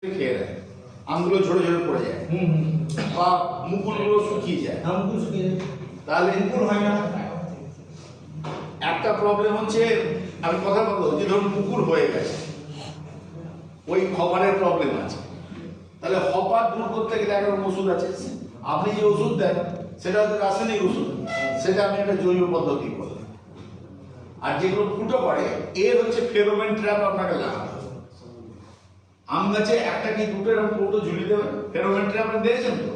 খেয়ে নেয়, আমগুলো ঝরে ঝরে পড়ে যায় বা মুকুলগুলো শুকিয়ে যায়। মুকুল শুকিয়ে যায়, তাহলে মুকুল হয় না। একটা প্রবলেম হচ্ছে, আমি কথা বলবো যে ধরুন মুকুল হয়ে গেছে, ওই হপারের প্রবলেম আছে। তাহলে হপার দূর করতে গেলে একটা ওষুধ আছে, আপনি যে ওষুধ দেন সেটা হচ্ছে রাসায়নিক ওষুধ, সেটা আমি একটা জৈব পদ্ধতি করি। আর যেগুলো ফুটো করে এর হচ্ছে ফেরোমেন ট্র্যাপ আপনাকে লাগাতে হবে। আম গাছে একটা কি দুটো এরকম কৌটো ঝুলিয়ে দেবেন, ফেরোমেন ট্র্যাপ আপনি দেখেছেন তো?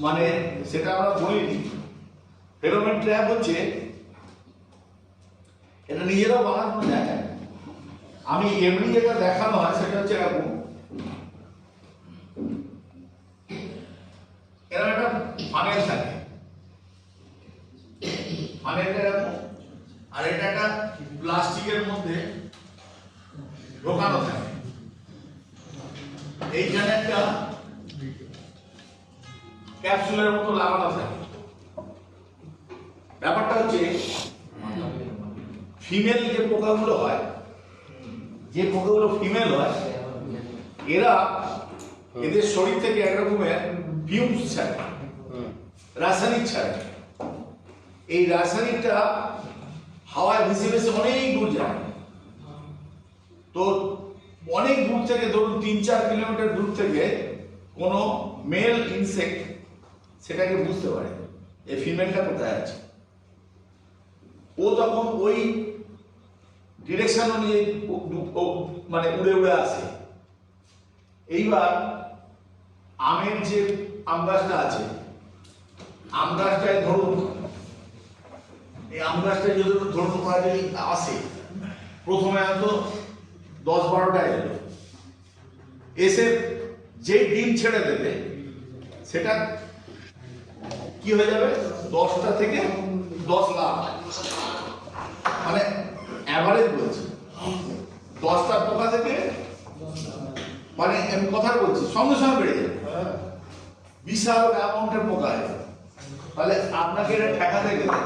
মানে সেটা আমরা বলিনি। ফেরোমেন ট্র্যাপ হচ্ছে, এটা নিজেরাও বানানো যায়। আমি এমনি যেটা দেখানো হয় সেটা হচ্ছে এরকম, এরকম একটা ফানেল থাকে, ফানেলটা এরকম, আর এটা একটা প্লাস্টিকের মধ্যে ঢোকানো থাকে। এইখানে একটা ক্যাপসুলের মতো লাগানো থাকে। ব্যাপারটা হচ্ছে ফিমেল যে পোকাগুলো হয়, যে পোকাগুলো ফিমেল হয়, এরা এদের শরীর থেকে এক রকমের ফিউমস ছাড়ে, রাসায়নিক ছাড়ে। এই রাসায়নিকটা হাওয়ায় ভেসে ভেসে অনেক দূর যায়। তো অনেক দূর থেকে, ধরুন 3-4 কিলোমিটার দূর থেকে কোনো মেল ইনসেক্ট সেটাকে বুঝতে পারে এই ফিমেলটা কোথায় আছে। ও তখন ওই ডিরেকশন অনুযায়ী মানে উড়ে উড়ে আসে। এইবার আমের যে আম গাছটা আছে, আম গাছটায় ধরুন, এই আম গাছটায় যদি ধরুন যদি আসে, প্রথমে হয়তো 10-12টা এলো, এসে যে ডিম ছেড়ে দেবে সেটা কি হয়ে যাবে, 10টা থেকে 10 লাখ, মানে অ্যাভারেজ বলছি। 10টা পোকা থেকে, মানে আমি কথা বলছি, সঙ্গে সঙ্গে বেড়ে যাবে, বিশাল অ্যামাউন্টের পোকা হয়। তাহলে আপনাকে এটা ঠেকাতে গেলে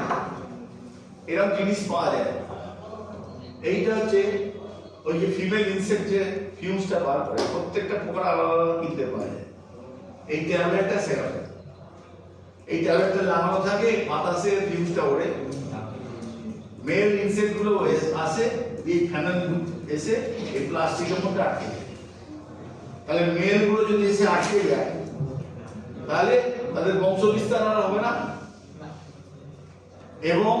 এরকম জিনিস পাওয়া যায়। এইটা হচ্ছে ওই যে ফিমেল ইনসেক্ট যে ফিউমসটা বার করে, প্রত্যেকটা পোকার আলাদা আলাদা কিনতে পাওয়া যায়। এই ট্যাবলেটটা সেরকম, এই ট্যাবলেটটা লাগানো থাকে, বাতাসে ফিউমসটা ওড়ে, মেল ইনসেক্ট গুলো আসে, এই ফ্যানেল এসে এই প্লাস্টিকের মধ্যে আটকে যায়। তাহলে মেল গুলো যদি এসে আটকে যায়, তাহলে তাদের বংশ বিস্তার আর হবে না, এবং